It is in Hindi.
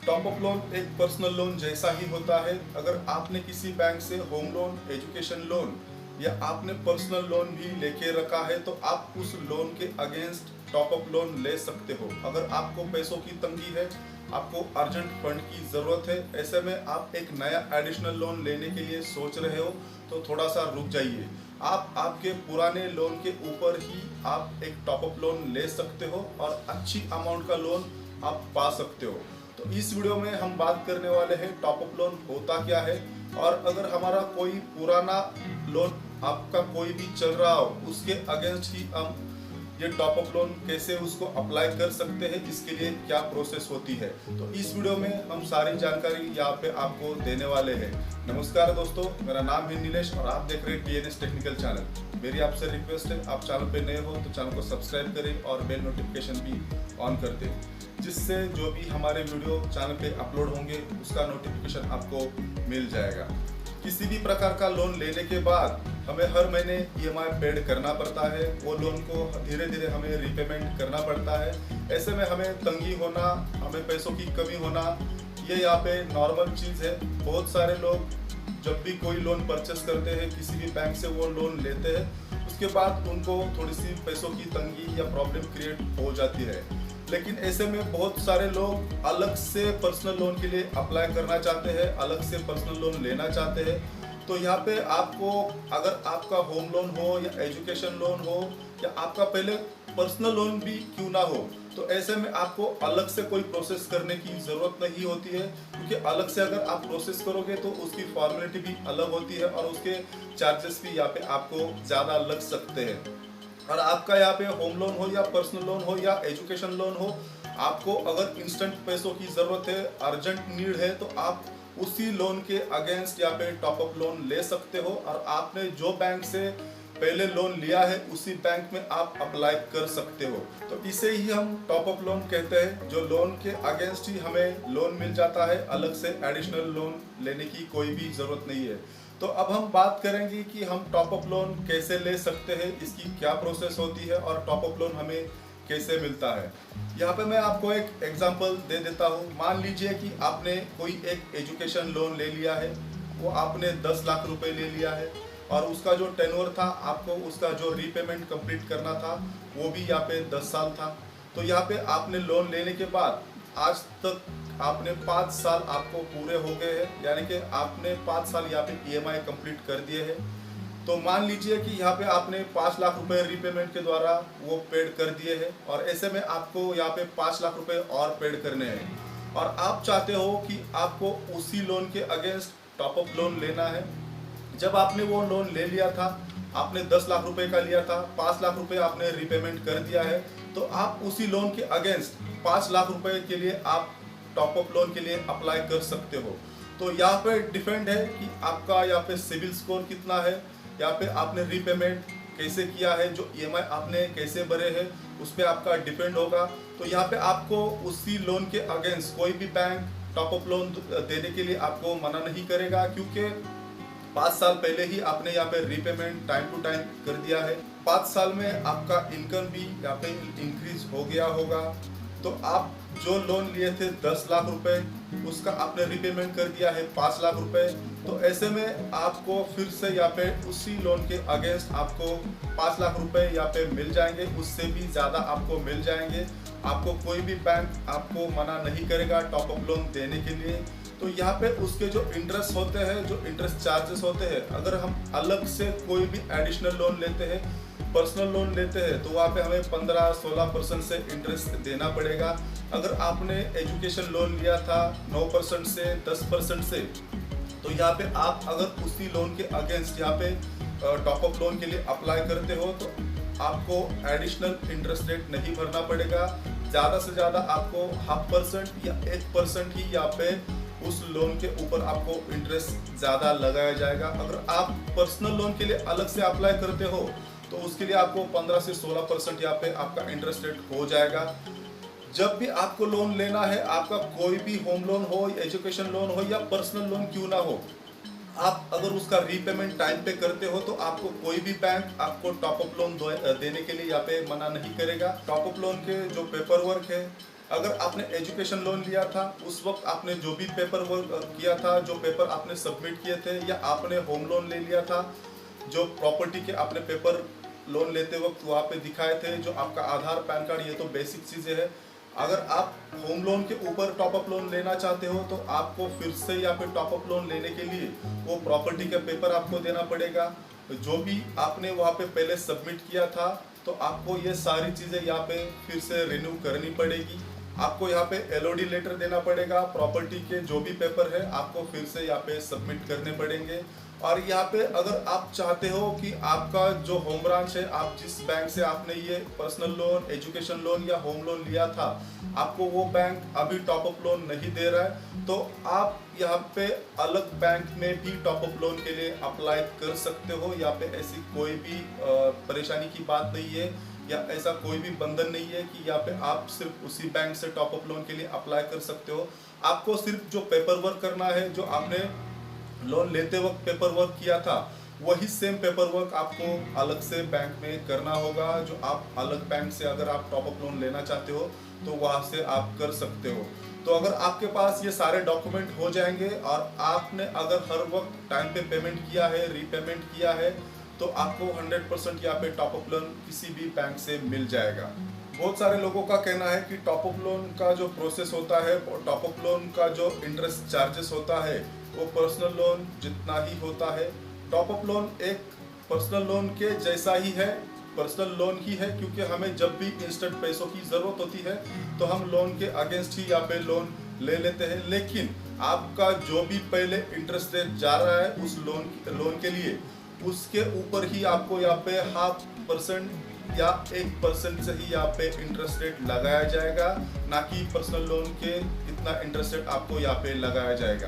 टॉप अप लोन एक पर्सनल लोन जैसा ही होता है। अगर आपने किसी बैंक से होम लोन, एजुकेशन लोन या आपने पर्सनल लोन भी लेके रखा है तो आप उस लोन के अगेंस्ट टॉप अप लोन ले सकते हो। अगर आपको पैसों की तंगी है, आपको अर्जेंट फंड की ज़रूरत है, ऐसे में आप एक नया एडिशनल लोन लेने के लिए सोच रहे हो तो थोड़ा सा रुक जाइए। आप आपके पुराने लोन के ऊपर ही आप एक टॉप अप लोन ले सकते हो और अच्छी अमाउंट का लोन आप पा सकते हो। तो इस वीडियो में हम बात करने वाले हैं टॉप अप लोन होता क्या है, और अगर हमारा कोई पुराना लोन आपका कोई भी चल रहा हो उसके अगेंस्ट ही हम ये टॉप अप लोन कैसे उसको अप्लाई कर सकते हैं, इसके लिए क्या प्रोसेस होती है। तो इस वीडियो में हम सारी जानकारी यहाँ पे आपको देने वाले हैं। नमस्कार दोस्तों, मेरा नाम है नीलेश और आप देख रहे हैं टीएनएस टेक्निकल चैनल। मेरी आपसे रिक्वेस्ट है, आप चैनल पे नए हो तो चैनल को सब्सक्राइब करें और बेल नोटिफिकेशन भी ऑन कर दें, जिससे जो भी हमारे वीडियो चैनल पे अपलोड होंगे उसका नोटिफिकेशन आपको मिल जाएगा। किसी भी प्रकार का लोन लेने के बाद हमें हर महीने ईएमआई पेड करना पड़ता है। वो लोन को धीरे धीरे हमें रीपेमेंट करना पड़ता है। ऐसे में हमें तंगी होना, हमें पैसों की कमी होना, ये यहाँ पे नॉर्मल चीज़ है। बहुत सारे लोग जब भी कोई लोन परचेस करते हैं, किसी भी बैंक से वो लोन लेते हैं, उसके बाद उनको थोड़ी सी पैसों की तंगी या प्रॉब्लम क्रिएट हो जाती है। लेकिन ऐसे में बहुत सारे लोग अलग से पर्सनल लोन के लिए अप्लाई करना चाहते हैं, अलग से पर्सनल लोन लेना चाहते हैं। तो यहाँ पे आपको, अगर आपका होम लोन हो या एजुकेशन लोन हो या आपका पहले पर्सनल लोन भी क्यों ना हो, तो ऐसे में आपको अलग से कोई प्रोसेस करने की ज़रूरत नहीं होती है। क्योंकि अलग से अगर आप प्रोसेस करोगे तो उसकी फॉर्मेलिटी भी अलग होती है और उसके चार्जेस भी यहाँ पे आपको ज़्यादा लग सकते हैं। और आपका यहाँ पे होम लोन हो या पर्सनल लोन हो या एजुकेशन लोन हो, आपको अगर इंस्टेंट पैसों की ज़रूरत है, अर्जेंट नीड है, तो आप उसी लोन के अगेंस्ट यहाँ पे टॉप अप लोन ले सकते हो। और आपने जो बैंक से पहले लोन लिया है उसी बैंक में आप अप्लाई कर सकते हो। तो इसे ही हम टॉप अप लोन कहते हैं, जो लोन के अगेंस्ट ही हमें लोन मिल जाता है, अलग से एडिशनल लोन लेने की कोई भी ज़रूरत नहीं है। तो अब हम बात करेंगे कि हम टॉप अप लोन कैसे ले सकते हैं, इसकी क्या प्रोसेस होती है और टॉप अप लोन हमें कैसे मिलता है। यहाँ पे मैं आपको एक एग्जांपल दे देता हूँ। मान लीजिए कि आपने कोई एक एजुकेशन लोन ले लिया है, वो आपने 10 लाख रुपए ले लिया है और उसका जो टेन्योर था, आपको उसका जो रीपेमेंट कंप्लीट करना था वो भी यहाँ पे 10 साल था। तो यहाँ पे आपने लोन लेने के बाद आज तक आपने 5 साल आपको पूरे हो गए हैं, यानी कि आपने 5 साल यहाँ पे ईएमआई कंप्लीट कर दिए हैं। तो मान लीजिए कि यहाँ पे आपने 5 लाख रुपए रीपेमेंट के द्वारा वो पेड कर दिए हैं और ऐसे में आपको यहाँ पे 5 लाख रुपए और पेड करने हैं और आप चाहते हो कि आपको उसी लोन के अगेंस्ट टॉप अप लोन लेना है। जब आपने वो लोन ले लिया था, आपने 10 लाख रुपए का लिया था, 5 लाख रुपए आपने रीपेमेंट कर दिया है, तो आप उसी लोन के अगेंस्ट 5 लाख रुपए के लिए आप टॉप अप लोन के लिए अप्लाई कर सकते हो। तो यहाँ पे डिपेंड है कि आपका यहाँ पे सिविल स्कोर कितना है, यहाँ पे आपने रीपेमेंट कैसे किया है, जो ईएमआई आपने कैसे भरे हैं उस पर आपका डिपेंड होगा। तो यहाँ पे आपको उसी लोन के अगेंस्ट कोई भी बैंक टॉप अप लोन देने के लिए आपको मना नहीं करेगा, क्योंकि 5 साल पहले ही आपने यहाँ पे रीपेमेंट टाइम टू टाइम कर दिया है। 5 साल में आपका इनकम भी यहाँ पे इंक्रीज हो गया होगा। तो आप जो लोन लिए थे 10 लाख रुपए, उसका आपने रीपेमेंट कर दिया है 5 लाख रुपए। तो ऐसे में आपको फिर से यहाँ पे उसी लोन के अगेंस्ट आपको 5 लाख रुपए यहाँ पे मिल जाएंगे, उससे भी ज़्यादा आपको मिल जाएंगे। आपको कोई भी बैंक आपको मना नहीं करेगा टॉप अप लोन देने के लिए। तो यहाँ पे उसके जो इंटरेस्ट होते हैं, जो इंटरेस्ट चार्जेस होते हैं, अगर हम अलग से कोई भी एडिशनल लोन लेते हैं, पर्सनल लोन लेते हैं, तो वहाँ पे हमें 15-16% से इंटरेस्ट देना पड़ेगा। अगर आपने एजुकेशन लोन लिया था 9% से 10% से, तो यहाँ पे आप अगर उसी लोन के अगेंस्ट यहाँ पे टॉप अप लोन के लिए अप्लाई करते हो तो आपको एडिशनल इंटरेस्ट रेट नहीं भरना पड़ेगा। ज़्यादा से ज़्यादा आपको 0.5% या 1% ही यहाँ पे उस लोन के ऊपर आपको इंटरेस्ट ज़्यादा लगाया जाएगा। अगर आप पर्सनल लोन के लिए अलग से अप्लाई करते हो तो उसके लिए आपको 15 से 16% यहाँ पे आपका इंटरेस्ट रेट हो जाएगा। जब भी आपको लोन लेना है, आपका कोई भी होम लोन हो, एजुकेशन लोन हो या पर्सनल लोन क्यों ना हो, आप अगर उसका रीपेमेंट टाइम पे करते हो तो आपको कोई भी बैंक आपको टॉप अप लोन देने के लिए यहाँ पे मना नहीं करेगा। टॉप अप लोन के जो पेपर वर्क है अगर आपने एजुकेशन लोन लिया था, उस वक्त आपने जो भी पेपर वर्क किया था, जो पेपर आपने सबमिट किए थे, या आपने होम लोन ले लिया था, जो प्रॉपर्टी के आपने पेपर लोन लेते वक्त वहाँ पे दिखाए थे, जो आपका आधार पैन कार्ड, ये तो बेसिक चीज़ें हैं। अगर आप होम लोन के ऊपर टॉप अप लोन लेना चाहते हो तो आपको फिर से यहाँ पे टॉप अप लोन लेने के लिए वो प्रॉपर्टी का पेपर आपको देना पड़ेगा, जो भी आपने वहाँ पे पहले सबमिट किया था, तो आपको ये सारी चीज़ें यहाँ पे फिर से रिन्यू करनी पड़ेगी। आपको यहाँ पे एलओडी लेटर देना पड़ेगा, प्रॉपर्टी के जो भी पेपर है आपको फिर से यहाँ पे सबमिट करने पड़ेंगे। और यहाँ पे अगर आप चाहते हो कि आपका जो होम ब्रांच है, आप जिस बैंक से आपने ये पर्सनल लोन, एजुकेशन लोन या होम लोन लिया था, आपको वो बैंक अभी टॉप अप लोन नहीं दे रहा है, तो आप यहाँ पे अलग बैंक में भी टॉप अप लोन के लिए अप्लाई कर सकते हो। यहाँ पे ऐसी कोई भी परेशानी की बात नहीं है, या ऐसा कोई भी बंधन नहीं है कि यहाँ पे आप सिर्फ उसी बैंक से टॉप अप लोन के लिए अप्लाई कर सकते हो। आपको सिर्फ जो पेपर वर्क करना है, जो आपने लोन लेते वक्त पेपर वर्क किया था, वही सेम पेपर वर्क आपको अलग से बैंक में करना होगा। जो आप अलग बैंक से अगर आप टॉप अप लोन लेना चाहते हो तो वहाँ से आप कर सकते हो। तो अगर आपके पास ये सारे डॉक्यूमेंट हो जाएंगे और आपने अगर हर वक्त टाइम पे पेमेंट किया है, रीपेमेंट किया है, तो आपको 100% यहाँ पे टॉप अप लोन किसी भी बैंक से मिल जाएगा। बहुत सारे लोगों का कहना है कि टॉप अप लोन का जो प्रोसेस होता है, टॉप अप लोन का जो इंटरेस्ट चार्जेस होता है, वो पर्सनल लोन जितना ही होता है। टॉप अप लोन एक पर्सनल लोन के जैसा ही है, पर्सनल लोन ही है, क्योंकि हमें जब भी इंस्टेंट पैसों की ज़रूरत होती है तो हम लोन के अगेंस्ट ही यहाँ पे लोन ले लेते हैं। लेकिन आपका जो भी पहले इंटरेस्ट रेट जा रहा है उस लोन के लिए, उसके ऊपर ही आपको यहाँ पे 0.5% या 1% से ही यहाँ पे इंटरेस्ट रेट लगाया जाएगा, ना कि पर्सनल लोन के इतना इंटरेस्ट रेट आपको यहाँ पे लगाया जाएगा।